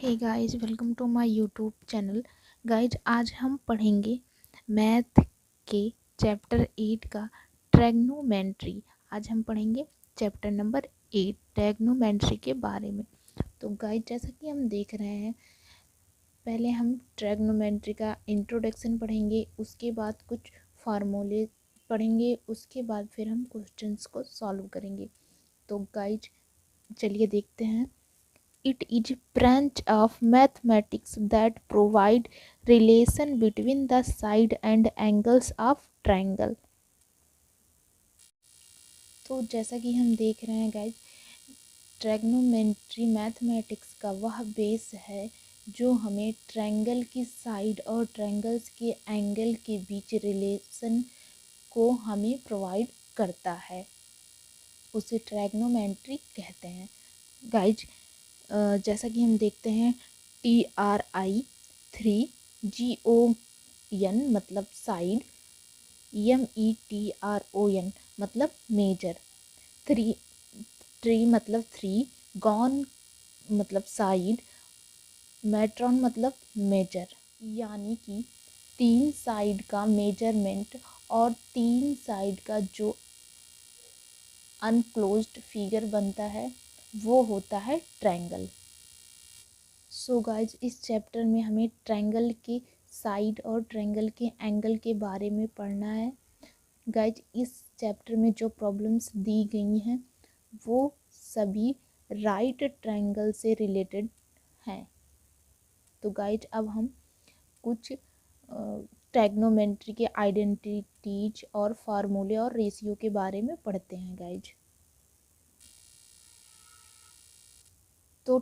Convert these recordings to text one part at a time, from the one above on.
Hey guys, welcome to my YouTube channel. Guys, आज हम पढ़ेंगे मैथ के चैप्टर 8 का ट्रैग्नोमेट्री। आज हम पढ़ेंगे चैप्टर नंबर 8 ट्रैग्नोमेट्री के बारे में। तो गाइस, जैसा कि हम देख रहे हैं, पहले हम ट्रैग्नोमेट्री का इंट्रोडक्शन पढ़ेंगे, उसके बाद कुछ फार्मूले पढ़ेंगे, उसके बाद फिर हम क्वेश्चंस को सॉल्व करेंगे। तो गाइस, चलिए देखते हैं। It is a branch of mathematics that provide relation between the side and angles of triangle। तो जैसा कि हम देख रहे हैं गाइज, ट्रैग्नोमेट्री मैथमेटिक्स का वह बेस है जो हमें ट्रायंगल की साइड और ट्रायंगल्स के एंगल के बीच रिलेशन को हमें प्रोवाइड करता है, उसे ट्रैग्नोमेट्री कहते हैं। गाइज, जैसा कि हम देखते हैं, TRI 3, GON मतलब साइड, METRON मतलब मेजर, ट्री मतलब 3, गॉन मतलब साइड, मेट्रॉन मतलब मेजर। यानी कि 3 साइड का मेजरमेंट और 3 साइड का जो अनक्लोज्ड फिगर बनता है वो होता है ट्रायंगल। सो गाइज, इस चैप्टर में हमें ट्रायंगल के साइड और ट्रायंगल के एंगल के बारे में पढ़ना है। गाइज, इस चैप्टर में जो प्रॉब्लम्स दी गई हैं वो सभी राइट ट्रायंगल से रिलेटेड हैं। तो गाइज, अब हम कुछ ट्रैग्नोमेट्री के आइडेंटिटीज और फार्मूले और रेशियो के बारे में पढ़ते हैं गाइज। तो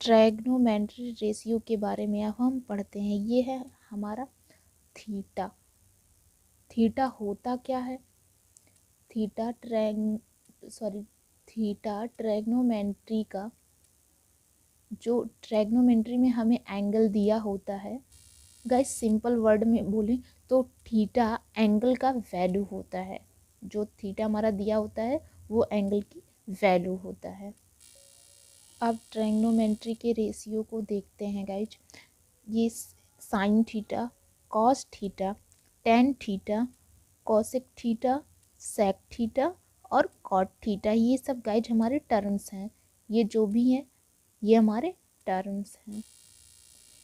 ट्रैग्नोमेट्री रेशियो के बारे में अब हम पढ़ते हैं। ये है हमारा थीटा। थीटा होता क्या है? थीटा ट्रैग्नोमेट्री का जो ट्रैग्नोमेट्री में हमें एंगल दिया होता है, गाइस सिंपल वर्ड में बोलें तो थीटा एंगल का वैल्यू होता है। जो थीटा हमारा दिया होता है वो एंगल की वैल्यू होता है। अब ट्रैग्नोमेट्री के रेशियो को देखते हैं गाइज। ये sine theta, cos theta, tan theta, cosec theta, sec theta और कॉट थीटा, ये सब गाइज हमारे टर्म्स हैं। ये जो भी हैं ये हमारे टर्म्स हैं।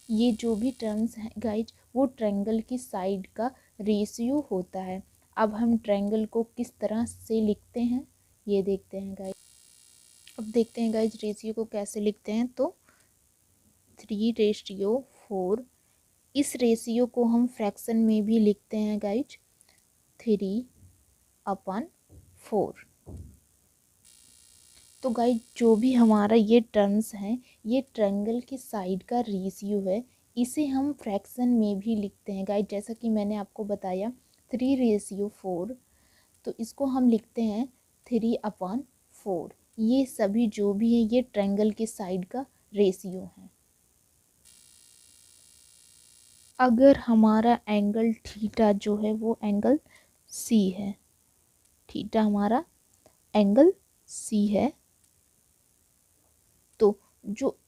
ये जो भी टर्म्स हैं गाइज वो ट्रायंगल की साइड का रेशियो होता है। अब हम ट्रायंगल को किस तरह से लिखते हैं ये देखते हैं गाइज। अब देखते हैं गाइज रेशियो को कैसे लिखते हैं। तो 3:4, इस रेशियो को हम फ्रैक्शन में भी लिखते हैं गाइज 3/4। तो गाइज, जो भी हमारा ये टर्म्स हैं ये ट्रायंगल की साइड का रेशियो है, इसे हम फ्रैक्शन में भी लिखते हैं गाइज। जैसा कि मैंने आपको बताया 3:4, तो इसको हम लिखते हैं 3/4। ये सभी जो भी है ये ट्रायंगल के साइड का रेशियो है। अगर हमारा एंगल थीटा जो है वो एंगल सी है, थीटा हमारा एंगल सी है, तो जो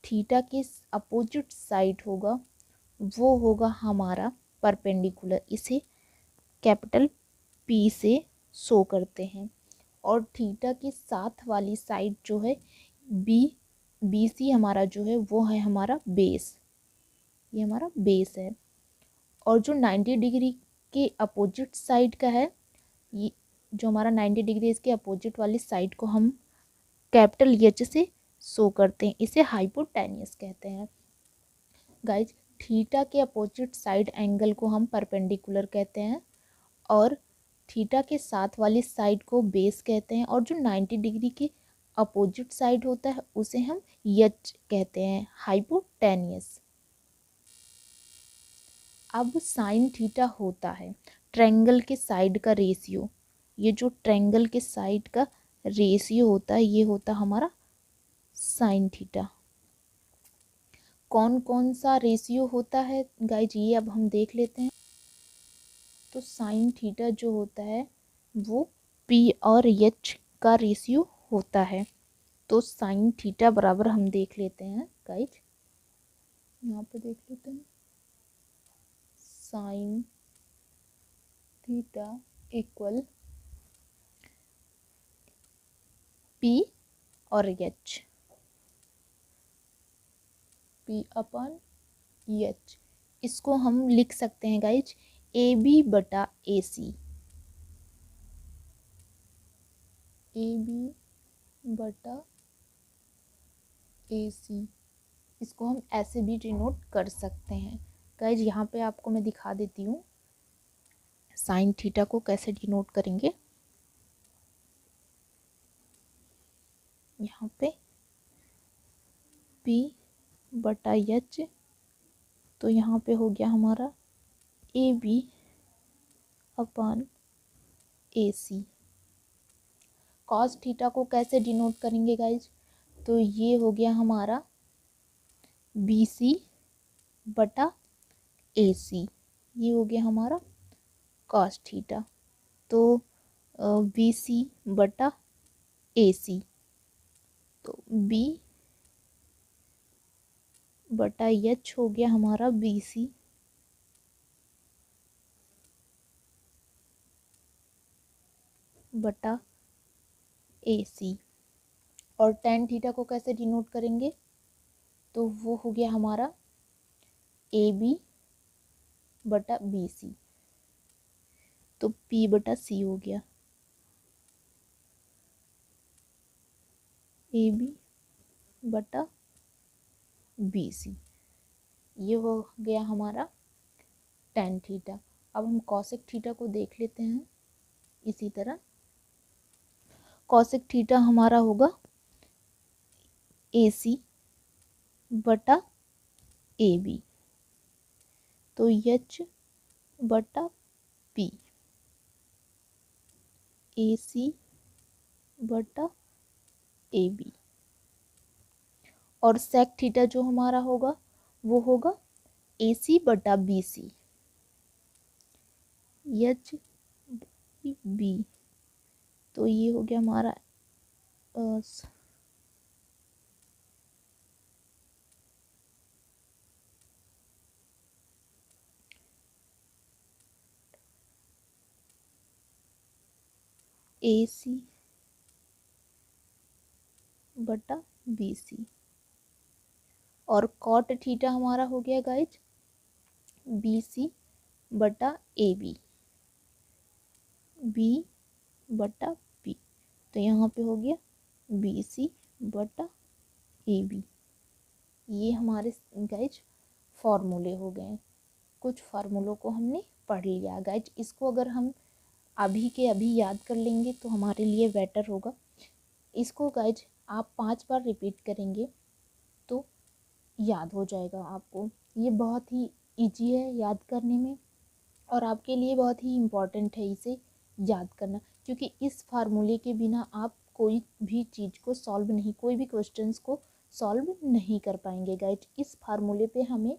थीटा के अपोजिट साइड होगा वो होगा हमारा परपेंडिकुलर। इसे कैपिटल पी से शो करते हैं। और थीटा के साथ वाली साइड जो है बी सी हमारा जो है वो है हमारा बेस, ये हमारा बेस है। और जो 90 डिग्री के अपोजिट साइड का है, ये जो हमारा 90 डिग्री इसके अपोजिट वाली साइड को हम कैपिटल एच से शो करते हैं, इसे हाइपोटेन्यूस कहते हैं। गाइज, थीटा के अपोजिट साइड एंगल को हम परपेंडिकुलर कहते हैं और थीटा के साथ वाली साइड को बेस कहते हैं, और जो 90 डिग्री के अपोजिट साइड होता है उसे हम एच कहते हैं, हाइपोटेन्यूस। अब साइन थीटा होता है ट्रायंगल के साइड का रेशियो। ये जो ट्रायंगल के साइड का रेशियो होता है ये होता हमारा साइन थीटा। कौन कौन सा रेशियो होता है गाइज ये अब हम देख लेते हैं। तो साइन थीटा जो होता है वो पी और एच का रेशियो होता है। तो साइन थीटा बराबर हम देख लेते हैं गाइज, यहाँ पे देख लेते हैं साइन थीटा इक्वल पी और एच, पी अपन एच। इसको हम लिख सकते हैं गाइज ए बी बटा ए सी, ए बी बटा ए सी। इसको हम ऐसे भी डिनोट कर सकते हैं गाइज। यहाँ पे आपको मैं दिखा देती हूँ साइन थीटा को कैसे डिनोट करेंगे। यहाँ पे P बटा एच, तो यहाँ पे हो गया हमारा A B upon A C. Cos theta को कैसे डिनोट करेंगे गाइज, तो ये हो गया हमारा बी सी बटा ए सी, ये हो गया हमारा कॉस थीटा। तो बी सी बटा ए सी, तो बी बटा एच हो गया हमारा बी सी बटा ए सी। और टेन थीटा को कैसे डिनोट करेंगे, तो वो हो गया हमारा ए बी बटा बी सी, तो पी बटा सी हो गया ए बी बटा बी सी, ये हो गया हमारा टेन थीटा। अब हम कॉसेक थीटा को देख लेते हैं। इसी तरह कॉसेक थीटा हमारा होगा ए सी बटा ए बी, तो एच बटा पी, ए सी बटा ए बी। और सेक थीटा जो हमारा होगा वो होगा ए सी बटा बी सी, एच बी, तो ये हो गया हमारा ए सी बटा बी सी। और कॉट थीटा हमारा हो गया गाइज बी सी बटा ए बी, बी बटा पी, तो यहाँ पे हो गया बी सी बटा ए बी। ये हमारे गाइज फॉर्मूले हो गए। कुछ फार्मूलों को हमने पढ़ लिया गाइज। इसको अगर हम अभी के अभी याद कर लेंगे तो हमारे लिए बेटर होगा। इसको गाइज आप 5 बार रिपीट करेंगे तो याद हो जाएगा आपको। ये बहुत ही इजी है याद करने में और आपके लिए बहुत ही इम्पॉर्टेंट है इसे याद करना, क्योंकि इस फार्मूले के बिना आप कोई भी चीज़ को सॉल्व नहीं, कोई भी क्वेश्चंस को सॉल्व नहीं कर पाएंगे गाइज। इस फार्मूले पे हमें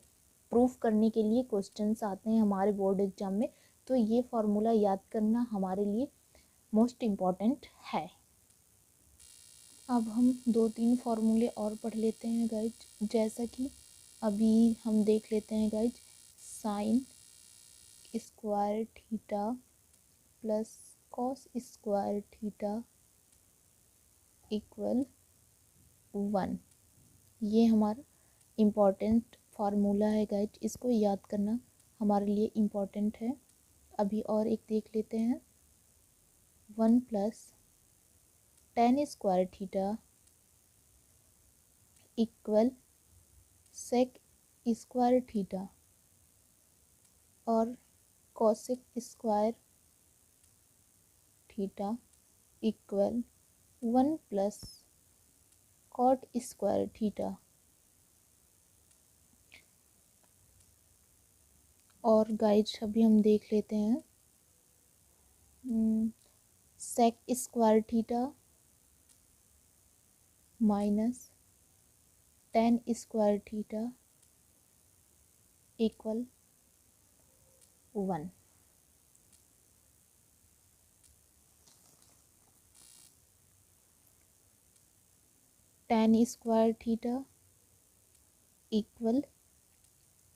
प्रूफ करने के लिए क्वेश्चंस आते हैं हमारे बोर्ड एग्जाम में, तो ये फार्मूला याद करना हमारे लिए मोस्ट इम्पॉर्टेंट है। अब हम 2-3 फार्मूले और पढ़ लेते हैं गाइज, जैसा कि अभी हम देख लेते हैं guys sine square theta plus cos square theta equal 1। ये हमारा इम्पॉर्टेंट फार्मूला है गाइज, इसको याद करना हमारे लिए इम्पॉर्टेंट है। अभी और एक देख लेते हैं 1 plus tan square theta equal sec square theta और cosec square theta equal 1 plus cot square theta. और गाइज अभी हम देख लेते हैं sec square theta minus tan square theta equal 1। tan square theta equal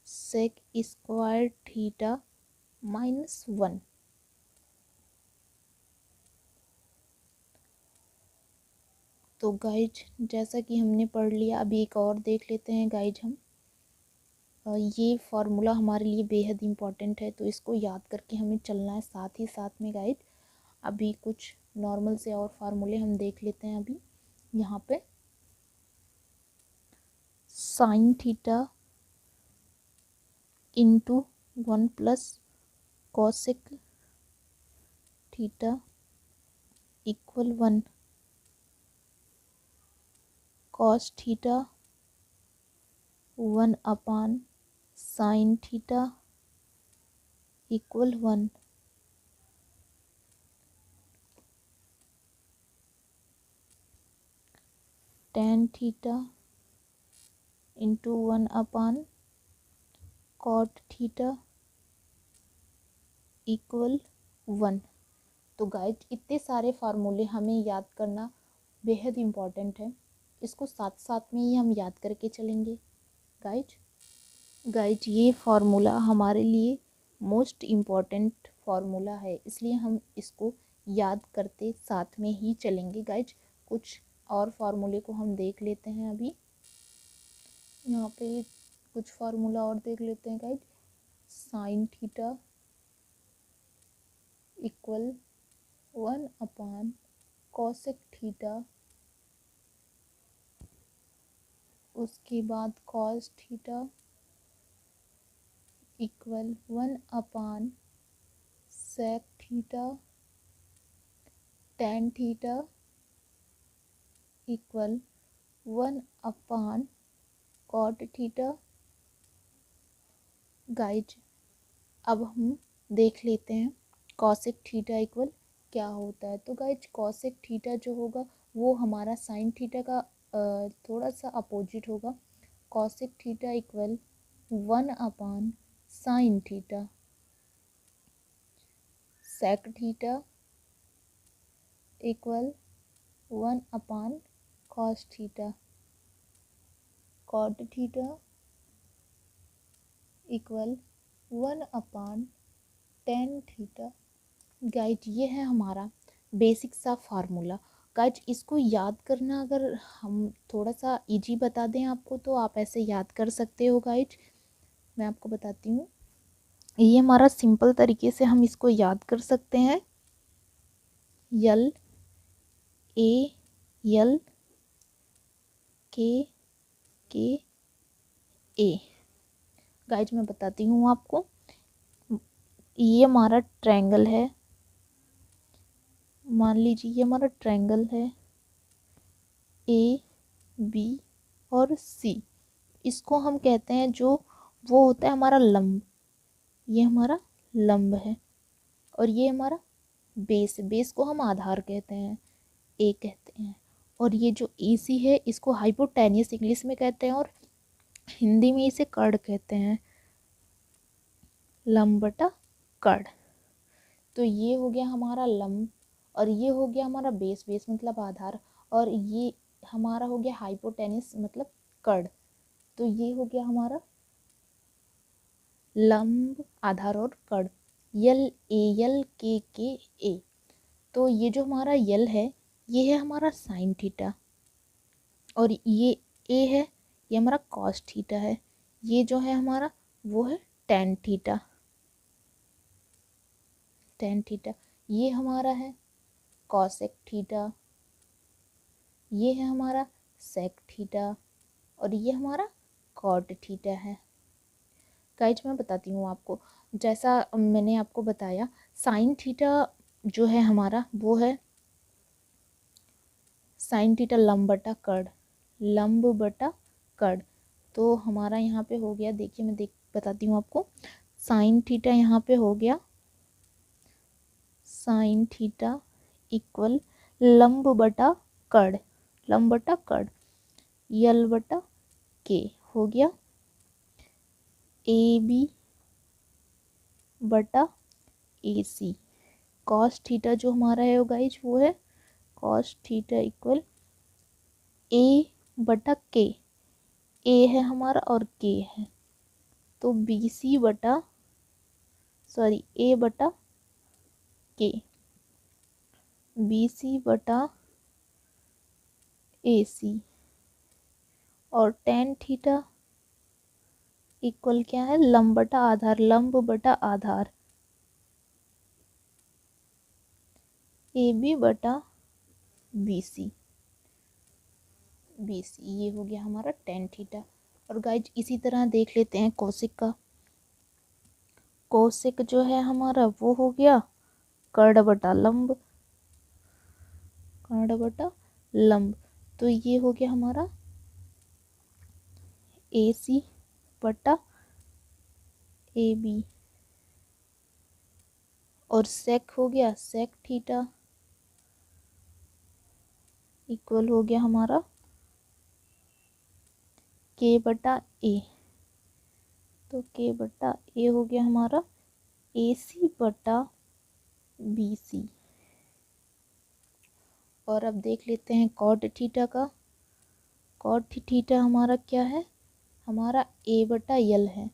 sec square theta -1। तो guys जैसा कि हमने पढ़ लिया, अभी एक और देख लेते हैं गाइज हम। ये फार्मूला हमारे लिए बेहद इम्पॉर्टेंट है, तो इसको याद करके हमें चलना है। साथ ही साथ में गाइज अभी कुछ नॉर्मल से और फार्मूले हम देख लेते हैं। अभी यहाँ पे sine theta into 1 plus cosec theta equal 1, cos theta 1 upon sine theta equal 1, tan theta into 1 upon cot theta equal 1। तो गाइज इतने सारे फार्मूले हमें याद करना बेहद इम्पॉर्टेंट है, इसको साथ साथ में ही हम याद करके चलेंगे। गाइज ये फार्मूला हमारे लिए मोस्ट इम्पॉर्टेंट फार्मूला है, इसलिए हम इसको याद करते साथ में ही चलेंगे। गाइज कुछ और फार्मूले को हम देख लेते हैं। अभी यहाँ पे कुछ फार्मूला और देख लेते हैं guys. Sine theta equal 1 upon cosec theta, उसके बाद cos theta equal 1 upon sec theta, tan theta equal 1 upon cot theta. Guys अब हम देख लेते हैं कॉसेक थीटा इक्वल क्या होता है। तो गाइज कॉसेक थीटा जो होगा वो हमारा साइन थीटा का थोड़ा सा अपोजिट होगा। Cosec theta equal 1 upon sine theta, sec theta equal 1 upon cos theta, cot theta equal 1 upon tan theta. Guys ये है हमारा बेसिक सा फार्मूला। गाइज इसको याद करना अगर हम थोड़ा सा इजी बता दें आपको तो आप ऐसे याद कर सकते हो। गाइज मैं आपको बताती हूँ, ये हमारा सिंपल तरीके से हम इसको याद कर सकते हैं। यल ए यल के ए। गाइज मैं बताती हूँ आपको, ये हमारा ट्रायंगल है, मान लीजिए ये हमारा ट्रायंगल है ए बी और सी। इसको हम कहते हैं जो वो होता है हमारा लंब, ये हमारा लंब है, और ये हमारा बेस, बेस को हम आधार कहते हैं, ए कहते हैं। और ये जो ए सी है इसको हाइपोटेन्यूस इंग्लिश में कहते हैं, और हिंदी में इसे कर्ण कहते हैं, लंब बटा कर्ण। तो ये हो गया हमारा लंब, और ये हो गया हमारा बेस, बेस मतलब आधार, और ये हमारा हो गया हाइपोटेन्यूस मतलब कर्ण। तो ये हो गया हमारा लंब, आधार और कर्ण, यल के ए। तो ये जो हमारा यल है ये है हमारा साइन थीटा, और ये ए है ये हमारा कॉस थीटा है, ये जो है हमारा वो है टेन थीटा, टेन थीटा। ये हमारा है कॉसेक थीटा, ये है हमारा सेक थीटा, और ये हमारा कॉट थीटा है। गाइज मैं बताती हूँ आपको, जैसा मैंने आपको बताया साइन थीटा जो है हमारा वो है साइन थीटा लंब बटा कर्ण, लंब बटा कर्ण। तो हमारा यहाँ पे हो गया, देखिए मैं बताती हूँ आपको, साइन थीटा यहाँ पे हो गया साइन थीटा इक्वल लंब बटा कर्ण, लंब बटा कर्ण, यल बटा के हो गया ए बी बटा ए सी। कॉस थीटा जो हमारा है गाइज वो है कॉस थीटा इक्वल ए बटा के, ए है हमारा और के है, तो बी सी बटा सॉरी ए बटा के, बी सी बटा ए सी, और टेन थीटा इक्वल क्या है, लंब बटा आधार, लंब बटा आधार, ए बी बटा बी सी, बी सी, ये हो गया हमारा टेन थीटा। और गाइज इसी तरह देख लेते हैं कोसिक का। कोसिक जो है हमारा वो हो गया कर्ण बटा लंब, कर्ण बटा लंब, तो ये हो गया हमारा ए सी बटा ए बी, और सेक हो गया सेक थीटा इक्वल हो गया हमारा के बटा ए, तो के बटा ए हो गया हमारा ए सी बटा बी सी। और अब देख लेते हैं कॉट थीटा का। कॉट थीटा हमारा क्या है, हमारा ए बटा यल है,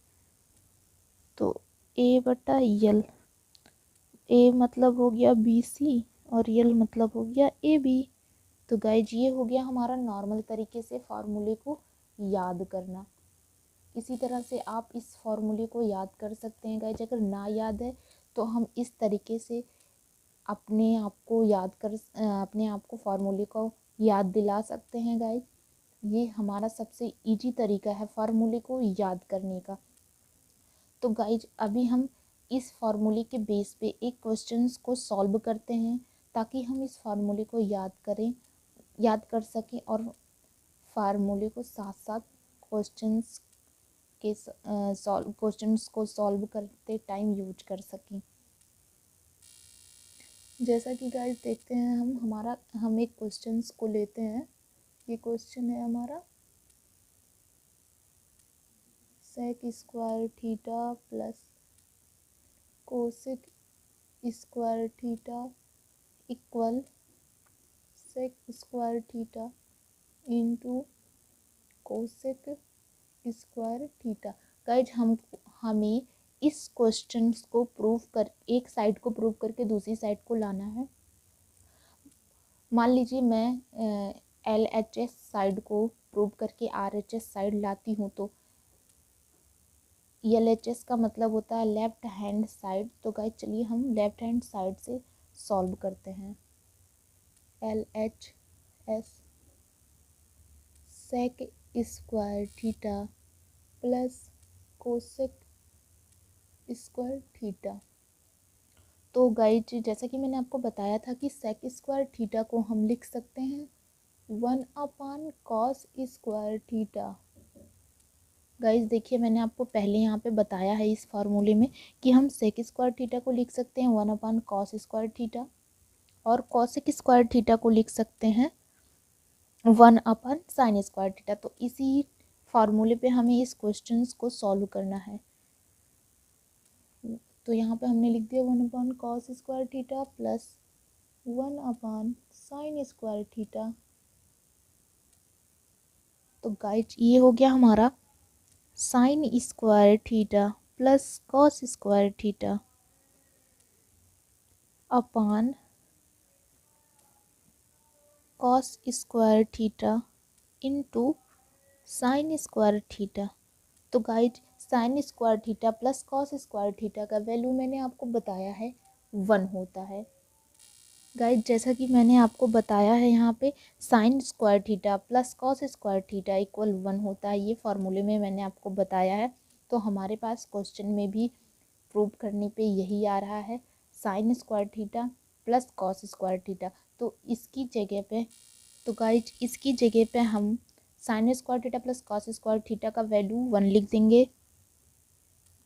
तो ए बटा यल, ए मतलब हो गया बी सी और यल मतलब हो गया ए बी। तो गाइज ये हो गया हमारा नॉर्मल तरीके से फार्मूले को याद करना। इसी तरह से आप इस फार्मूले को याद कर सकते हैं गाइज। अगर ना याद है तो हम इस तरीके से अपने आप को याद कर अपने आप को फार्मूले को याद दिला सकते हैं गाइज। ये हमारा सबसे इजी तरीका है फार्मूले को याद करने का। तो गाइज अभी हम इस फार्मूले के बेस पे एक क्वेश्चंस को सॉल्व करते हैं, ताकि हम इस फार्मूले को याद कर सकें और फार्मूले को साथ साथ क्वेश्चंस को सॉल्व करते टाइम यूज कर सकें। जैसा कि गाइस देखते हैं हम एक क्वेश्चंस को लेते हैं। ये क्वेश्चन है हमारा sec square theta plus cosec square theta equal sec square theta into cosec square theta. Guys हमें इस क्वेश्चन को एक साइड को प्रूव करके दूसरी साइड को लाना है। मान लीजिए मैं LHS साइड को प्रूव करके RHS साइड लाती हूँ, तो LHS का मतलब होता है लेफ्ट हैंड साइड। तो गाइज चलिए हम लेफ्ट हैंड साइड से सॉल्व करते हैं। LHS sec square theta plus cosec square theta. तो गाइज जैसा कि मैंने आपको बताया था कि सेक स्क्वायर थीटा को हम लिख सकते हैं 1 कॉस स्क्वायर थीटा। गाइज देखिए मैंने आपको पहले यहाँ पे बताया है इस फार्मूले में कि हम सेक स्क्वायर थीटा को लिख सकते हैं 1 कॉस स्क्वायर थीटा, और कॉसेक स्क्वायर थीटा को लिख सकते हैं 1 साइन स्क्वायर थीटा। तो इसी फार्मूले पे हमें इस क्वेश्चन को सॉल्व करना है। तो यहाँ पे हमने लिख दिया 1 cos square theta plus 1 sine square theta. तो गाइज ये हो गया हमारा sine square theta plus cos square theta upon cos square theta into sine square theta. तो guys sine square theta plus cos square theta का value मैंने आपको बताया है 1 होता है। गाइज जैसा कि मैंने आपको बताया है यहाँ पे sign square theta plus cos square theta equal 1 होता है। ये फार्मूले में मैंने आपको बताया है। तो हमारे पास क्वेश्चन में भी प्रूव करने पे यही आ रहा है, sign square theta plus cos square theta. तो इसकी जगह पे इसकी जगह पे हम sign square theta plus cos square theta का वैल्यू 1 लिख देंगे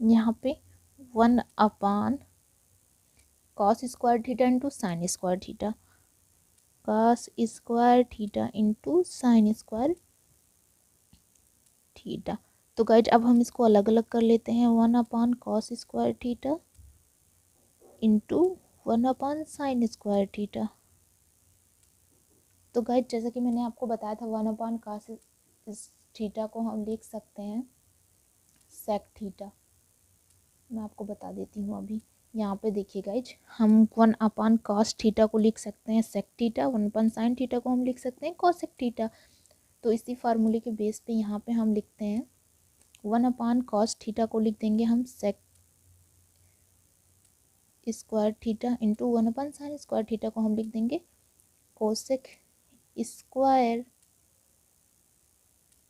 यहाँ पे 1 cos square theta into sine square theta, cos square theta into sine square theta. तो गाइज अब हम इसको अलग अलग कर लेते हैं 1 cos square theta into 1 sine square theta. तो गाइज जैसा कि मैंने आपको बताया था 1/cos इस थीटा को हम लिख सकते हैं सेक थीटा। मैं आपको बता देती हूँ अभी। यहाँ पे देखिए गाइज, हम 1/cos थीटा को लिख सकते हैं सेक थीटा, 1/sin थीटा को हम लिख सकते हैं कोसेक थीटा। तो इसी फार्मूले के बेस पे यहाँ पे हम लिखते हैं 1/cos थीटा को लिख देंगे हम sec square theta into 1/sin square theta को हम लिख देंगे कोसेक स्क्वायर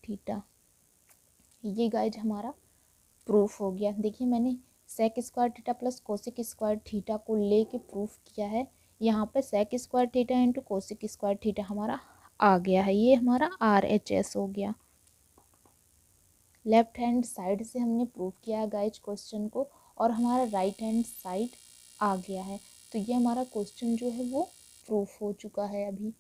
थीटा। ये गाइज हमारा प्रूफ हो गया। देखिए मैंने sec square theta plus cosec square theta को लेके प्रूफ किया है। यहाँ पे sec square theta into cosec square theta हमारा आ गया है। ये हमारा RHS हो गया। लेफ्ट हैंड साइड से हमने प्रूफ किया है गाइज क्वेश्चन को, और हमारा राइट हैंड साइड आ गया है। तो ये हमारा क्वेश्चन जो है वो प्रूफ हो चुका है अभी।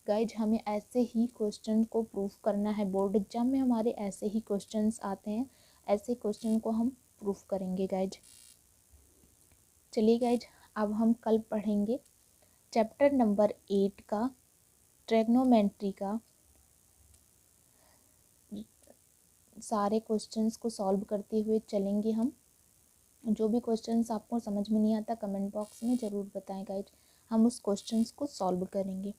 गाइज हमें ऐसे ही क्वेश्चन को प्रूफ करना है। बोर्ड एग्जाम में हमारे ऐसे ही क्वेश्चंस आते हैं, ऐसे क्वेश्चन को हम प्रूफ करेंगे गाइज। चलिए गाइज, अब हम कल पढ़ेंगे चैप्टर नंबर 8 का ट्रिग्नोमेट्री का सारे क्वेश्चंस को सॉल्व करते हुए चलेंगे हम। जो भी क्वेश्चंस आपको समझ में नहीं आता कमेंट बॉक्स में ज़रूर बताएं गाइज, हम उस क्वेश्चंस को सॉल्व करेंगे।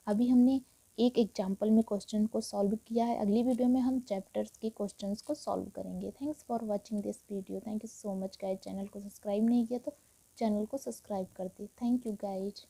अभी हमने एक एग्जाम्पल में क्वेश्चन को सॉल्व किया है। अगली वीडियो में हम चैप्टर्स के क्वेश्चंस को सॉल्व करेंगे। Thanks for watching this video. Thank you so much guys. Channel को सब्सक्राइब नहीं किया तो चैनल को सब्सक्राइब कर दे। Thank you guys.